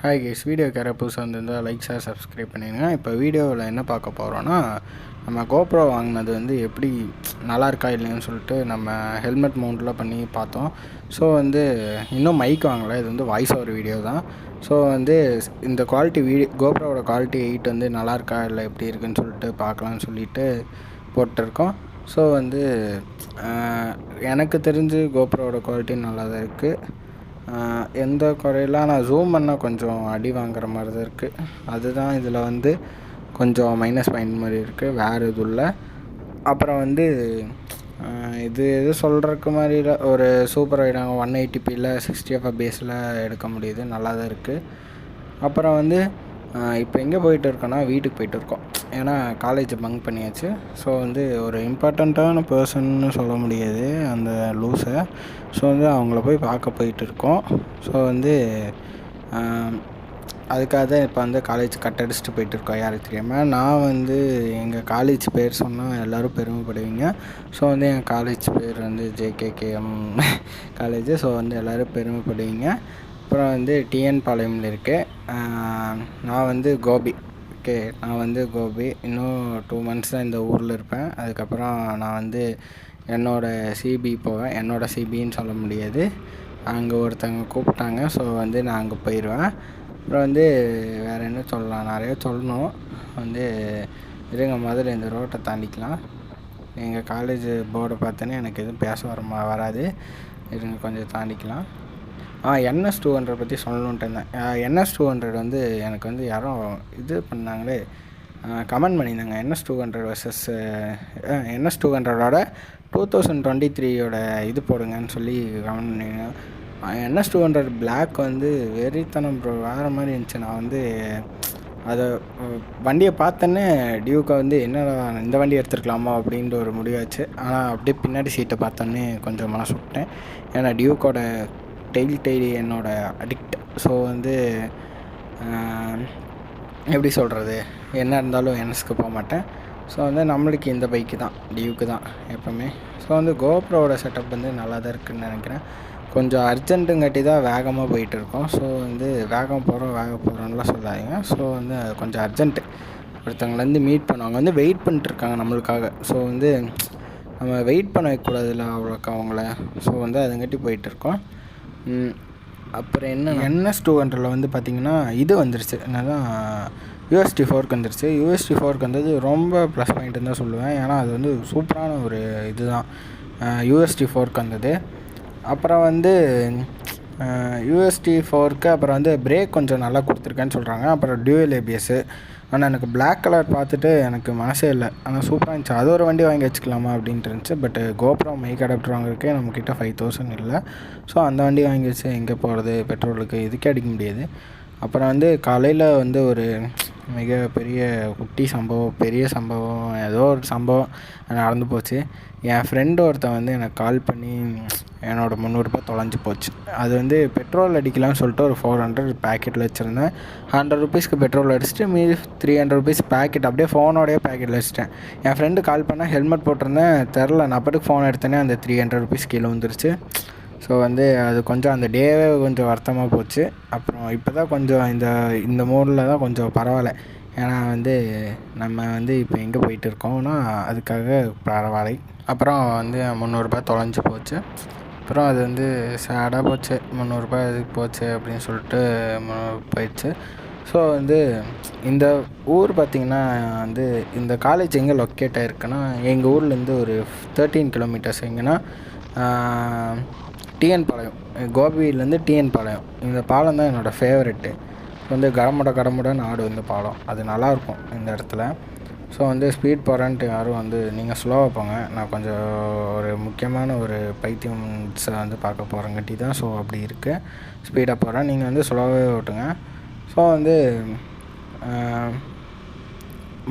Hi guys, வீடியோக்கு யாராவது புதுசாக வந்திருந்தால் லைக் ஷேர் சப்ஸ்கிரைப் பண்ணிடுங்க. இப்போ வீடியோவில் என்ன பார்க்க போகிறோன்னா, நம்ம கோப்ரோ வாங்கினது வந்து எப்படி நல்லா இருக்கா இல்லைன்னு சொல்லிட்டு நம்ம ஹெல்மெட் மவுண்ட்லாம் பண்ணி பார்த்தோம். ஸோ வந்து இன்னும் மைக் வாங்கலை, இது வந்து வாய்ஸ் ஓவர் வீடியோ தான். ஸோ வந்து இந்த குவாலிட்டி கோப்ரோவோட குவாலிட்டி 8 வந்து நல்லா இருக்கா இல்லை எப்படி இருக்குன்னு சொல்லிட்டு பார்க்கலான்னு சொல்லிட்டு போட்டிருக்கோம். ஸோ வந்து எனக்கு தெரிஞ்சு கோப்ரோவோட குவாலிட்டி நல்லா தான் இருக்குது. எந்த குறையெல்லாம் நான் ஜூம் பண்ணால் கொஞ்சம் அடி வாங்குற மாதிரி தான் இருக்குது. அதுதான் இதில் வந்து கொஞ்சம் மைனஸ் பாயிண்ட் மாதிரி இருக்குது, வேறு இது இல்லை. அப்புறம் வந்து இது எது சொல்கிறதுக்கு மாதிரி இல்லை, ஒரு சூப்பர் வைடாங்க 180pயில் 60fps எடுக்க முடியுது, நல்லா தான் இருக்குது. அப்புறம் வந்து இப்போ எங்கே போயிட்டு இருக்கோன்னா வீட்டுக்கு போயிட்டு இருக்கோம். ஏன்னா காலேஜ் பங்க் பண்ணியாச்சு. ஸோ வந்து ஒரு இம்பார்ட்டண்ட்டான பர்சன்னு சொல்ல முடியாது அந்த லூஸை. ஸோ வந்து அவங்கள போய் பார்க்க போயிட்டு இருக்கோம். ஸோ வந்து அதுக்காக தான் இப்போ வந்து காலேஜ் கட் அடிச்சுட்டு போயிட்டுருக்கோம் யாருக்கு தெரியாமல். நான் வந்து எங்கள் காலேஜ் பேர் சொன்னால் எல்லோரும் பெருமைப்படுவீங்க. ஸோ வந்து எங்கள் காலேஜ் பேர் வந்து JKKM காலேஜு. ஸோ வந்து எல்லோரும் பெருமைப்படுவீங்க. அப்புறம் வந்து டிஎன் பாளையமில் இருக்குது. நான் வந்து கோபி. நான் வந்து கோபி. இன்னும் 2 months தான் இந்த ஊரில் இருப்பேன். அதுக்கப்புறம் நான் வந்து என்னோடய சிபி போவேன். என்னோடய சிபின்னு சொல்ல முடியாது, அங்கே ஒருத்தவங்க கூப்பிட்டாங்க. ஸோ வந்து நான் அங்கே போயிடுவேன். அப்புறம் வந்து வேறு என்ன சொல்லலாம், நிறைய சொல்லணும். வந்து இருங்க, முதல்ல இந்த ரோட்டை தாண்டிக்கலாம். எங்கள் காலேஜ் போர்டை பார்த்தோன்னே எனக்கு எதுவும் பேச வராது. இருங்க, கொஞ்சம் தாண்டிக்கலாம். NS 200 பற்றி சொல்லணுன்ட்டு இருந்தேன். NS 200 வந்து எனக்கு வந்து யாரும் இது பண்ணாங்களே, கமெண்ட் பண்ணியிருந்தாங்க. NS 200 vs NS 200ஓட 2023 இது போடுங்கன்னு சொல்லி கமெண்ட் பண்ணிங்க. NS 200 பிளாக் வந்து வெறித்தனம் ப்ரோ, வேறு மாதிரி இருந்துச்சு. நான் வந்து அதை வண்டியை பார்த்தோன்னே டியூக்கை வந்து என்னடா இந்த வண்டி எடுத்துருக்கலாமா அப்படின்ற ஒரு முடிவாச்சு. ஆனால் அப்படியே பின்னாடி சீட்டை பார்த்தோன்னே கொஞ்சம் மனசு விட்டேன். ஏன்னா டியூக்கோட டெய்லி என்னோடய அடிக்ட். ஸோ வந்து எப்படி சொல்கிறது, என்ன இருந்தாலும் NSக்கு போக மாட்டேன். ஸோ வந்து நம்மளுக்கு இந்த பைக்கு தான், டியூக்கு தான் எப்போவுமே. ஸோ வந்து கோப்ரோவோட செட்டப் வந்து நல்லா தான் இருக்குதுன்னு நினைக்கிறேன். கொஞ்சம் அர்ஜென்ட்டுங்காட்டி தான் வேகமாக போயிட்டுருக்கோம். ஸோ வந்து வேகம் போகிறோம்லாம் சொல்லாதீங்க. ஸோ வந்து கொஞ்சம் அர்ஜென்ட்டு. ஒருத்தவங்களேருந்து மீட் பண்ணுவாங்க, வந்து வெயிட் பண்ணிட்டுருக்காங்க நம்மளுக்காக. ஸோ வந்து நம்ம வெயிட் பண்ண வைக்கக்கூடாதுல்ல அவ்வளோக்கா அவங்கள. ஸோ வந்து அதுங்காட்டி போயிட்டுருக்கோம். அப்புறம் என்ன, NS 200 வந்து பார்த்திங்கன்னா இது வந்துருச்சு, என்னதான் USD fork வந்துருச்சு. USD fork வந்தது ரொம்ப ப்ளஸ் பாயிண்ட்டுன்னு தான் சொல்லுவேன். ஏன்னா அது வந்து சூப்பரான ஒரு இது தான் USD fork வந்தது. அப்புறம் வந்து USD fork, அப்புறம் வந்து பிரேக் கொஞ்சம் நல்லா கொடுத்துருக்கேன்னு சொல்கிறாங்க. அப்புறம் டியூவல் ABS. ஆனால் எனக்கு பிளாக் கலர் பார்த்துட்டு எனக்கு மனசே இல்லை. ஆனால் சூப்பராக இருந்துச்சு. அது ஒரு வண்டி வாங்கி வச்சுக்கலாமா அப்படின்ட்டு இருந்துச்சு. பட் கோப்ரோ மைக் அடாப்டர் வாங்குறதுக்கே நம்மக்கிட்ட 5000 இல்லை. ஸோ அந்த வண்டி வாங்கி வச்சு எங்கே போகிறது, பெட்ரோலுக்கு இதுக்கே அடிக்க முடியாது. அப்புறம் வந்து காலையில் வந்து ஒரு மிகப்பெரிய பெரிய சம்பவம், ஏதோ ஒரு சம்பவம் நடந்து போச்சு. என் ஃப்ரெண்டு ஒருத்தன் வந்து எனக்கு கால் பண்ணி என்னோடய 300 ரூபாய் தொலைஞ்சி போச்சு. அது வந்து பெட்ரோல் அடிக்கலாம்னு சொல்லிட்டு ஒரு 400 பேக்கெட்டில் வச்சுருந்தேன். 100 rupeesக்கு பெட்ரோல் அடிச்சுட்டு மீதி 300 rupees பேக்கெட் அப்படியே ஃபோனோடைய பேக்கெட்டில் வச்சுட்டேன். என் ஃப்ரெண்டு கால் பண்ணால் ஹெல்மெட் போட்டிருந்தேன், தெரில, நான் பாட்டுக்கு ஃபோன் எடுத்தேனே அந்த 300 rupees கீழே வந்துருச்சு. ஸோ வந்து அது கொஞ்சம் அந்த டேவே கொஞ்சம் வருத்தமாக போச்சு. அப்புறம் இப்போ தான் கொஞ்சம் இந்த மூடில் தான் கொஞ்சம் பரவாயில்ல. ஏன்னா வந்து நம்ம வந்து இப்போ எங்கே போயிட்டு இருக்கோம்னா அதுக்காக பரவாயில்லை. அப்புறம் வந்து 300 ரூபாய் தொலைஞ்சி போச்சு. அப்புறம் அது வந்து சேடாக போச்சு. 300 ரூபாய் எதுக்கு போச்சு அப்படின்னு சொல்லிட்டு போயிடுச்சு. ஸோ வந்து இந்த ஊர் பார்த்திங்கன்னா வந்து இந்த காலேஜ் எங்கே லொக்கேட் ஆகிருக்குன்னா, எங்கள் ஊர்லேருந்து ஒரு 13 kilometers எங்கன்னா டிஎன் பாளையம், கோபியிலேருந்து டிஎன் பாளையம். இந்த பாலம் தான் என்னோடய ஃபேவரெட்டு. வந்து கடமுடன்னு ஆடும் இந்த பாலம், அது நல்லாயிருக்கும் இந்த இடத்துல. ஸோ வந்து ஸ்பீட் போகிறேன்ட்டு யாரும் வந்து நீங்கள் ஸ்லோவாக போங்க, நான் கொஞ்சம் ஒரு முக்கியமான ஒரு பைத்தியம்ஸை வந்து பார்க்க போகிறேங்காட்டி தான். ஸோ அப்படி இருக்குது, ஸ்பீடாக போகிறேன், நீங்கள் வந்து ஸ்லோவாகவே ஓட்டுங்க. ஸோ வந்து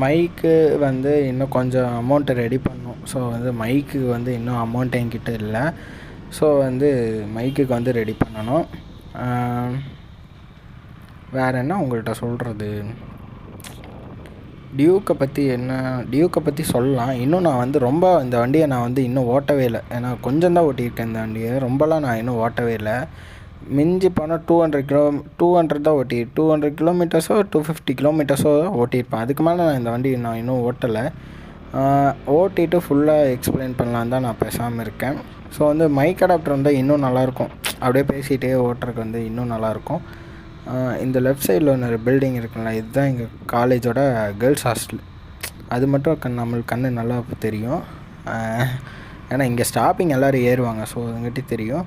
மைக்கு வந்து இன்னும் கொஞ்சம் அமௌண்ட்டு ரெடி பண்ணணும். ஸோ வந்து மைக்கு வந்து இன்னும் அமௌண்ட் என்கிட்ட இல்லை. ஸோ வந்து மைக்குக்கு வந்து ரெடி பண்ணணும். வேறு என்ன உங்கள்கிட்ட சொல்கிறது, டியூக்கை பற்றி சொல்லலாம். இன்னும் நான் வந்து ரொம்ப இந்த வண்டியை நான் வந்து இன்னும் ஓட்டவே இல்லை. ஏன்னா கொஞ்சம் தான் ஓட்டியிருக்கேன் இந்த வண்டியை, ரொம்பலாம் நான் இன்னும் ஓட்டவே இல்லை. மிஞ்சி போனால் 200 தான் 200 கிலோமீட்டர்ஸோ 250 கிலோமீட்டர்ஸோ ஓட்டியிருப்பேன். அதுக்கு மேலே நான் இந்த வண்டி நான் இன்னும் ஓட்டலை. ஓட்டிட்டு ஃபுல்லாக எக்ஸ்பிளைன் பண்ணலான்னு தான் நான் பேசாமல் இருக்கேன். ஸோ வந்து மைக் அடாப்டர் வந்து இன்னும் நல்லாயிருக்கும், அப்படியே பேசிகிட்டே ஓட்டுறதுக்கு வந்து இன்னும் நல்லாயிருக்கும். இந்த லெஃப்ட் சைடில் ஒன்று பில்டிங் இருக்குல்ல, இதுதான் எங்கள் காலேஜோட கேர்ள்ஸ் ஹாஸ்டல். அது மட்டும் நம்மளுக்கு கண்ணு நல்லா தெரியும். ஏன்னா இங்கே ஸ்டாப்பிங் எல்லோரும் ஏறுவாங்க, ஸோ அதுங்கிட்ட தெரியும்.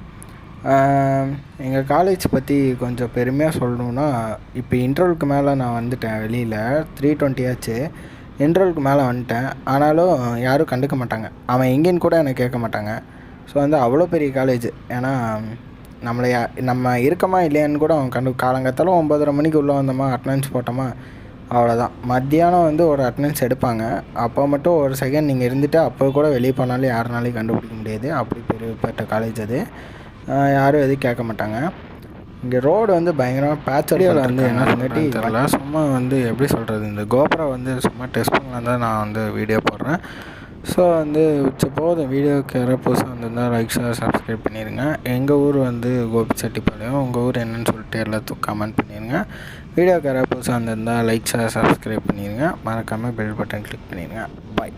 எங்கள் காலேஜ் பற்றி கொஞ்சம் பெருமையாக சொல்லணுன்னா, இப்போ இன்டர்வலுக்கு மேலே நான் வந்துட்டேன் வெளியில். 3:20 ஆச்சு, இன்டர்வலுக்கு மேலே வந்துட்டேன். ஆனாலும் யாரும் கண்டுக்க மாட்டாங்க, அவன் எங்கேன்னு கூட எனக்கு கேட்க மாட்டாங்க. ஸோ வந்து அவ்வளோ பெரிய காலேஜ். ஏன்னா நம்ம இருக்கமா இல்லையான்னு கூட அவன் காலங்காத்தாலும் 9:30 மணிக்கு உள்ளே வந்தோமா, அட்டனன்ஸ் போட்டோமா, அவ்வளோதான். மத்தியானம் வந்து ஒரு அட்டனன்ஸ் எடுப்பாங்க. அப்போ மட்டும் ஒரு செகண்ட் நீங்கள் இருந்துட்டு அப்போ கூட வெளியே போனாலும் யாருனாலையும் கண்டுபிடிக்க முடியாது. அப்படி பெரிய காலேஜ் அது. யாரும் எதுவும் கேட்க மாட்டாங்க. இங்கே ரோடு வந்து பயங்கரமாக பேச்சடியில் வந்து என்ன சொன்னாட்டி தெரியல. சும்மா வந்து எப்படி சொல்கிறது, இந்த கோப்ரோ வந்து சும்மா டெஸ்ட் பண்ணலாம் தான் நான் வந்து வீடியோ போடுறேன். ஸோ வந்து போதும். வீடியோவுக்கு யாராவது புதுசாக வந்திருந்தால் லைக் ஷேர் சப்ஸ்கிரைப் பண்ணிடுங்க. எங்கள் ஊர் வந்து கோபிச்செட்டிப்பாளையம். உங்கள் ஊர் என்னன்னு சொல்லிட்டு எல்லாத்துக்கும் கமெண்ட் பண்ணிடுங்க. வீடியோவுக்கு யாராவது புதுசாக வந்திருந்தால் லைக் ஷேர் சப்ஸ்கிரைப் பண்ணிடுங்க. மறக்காமல் பெல் பட்டன் கிளிக் பண்ணிடுங்க. பாய்.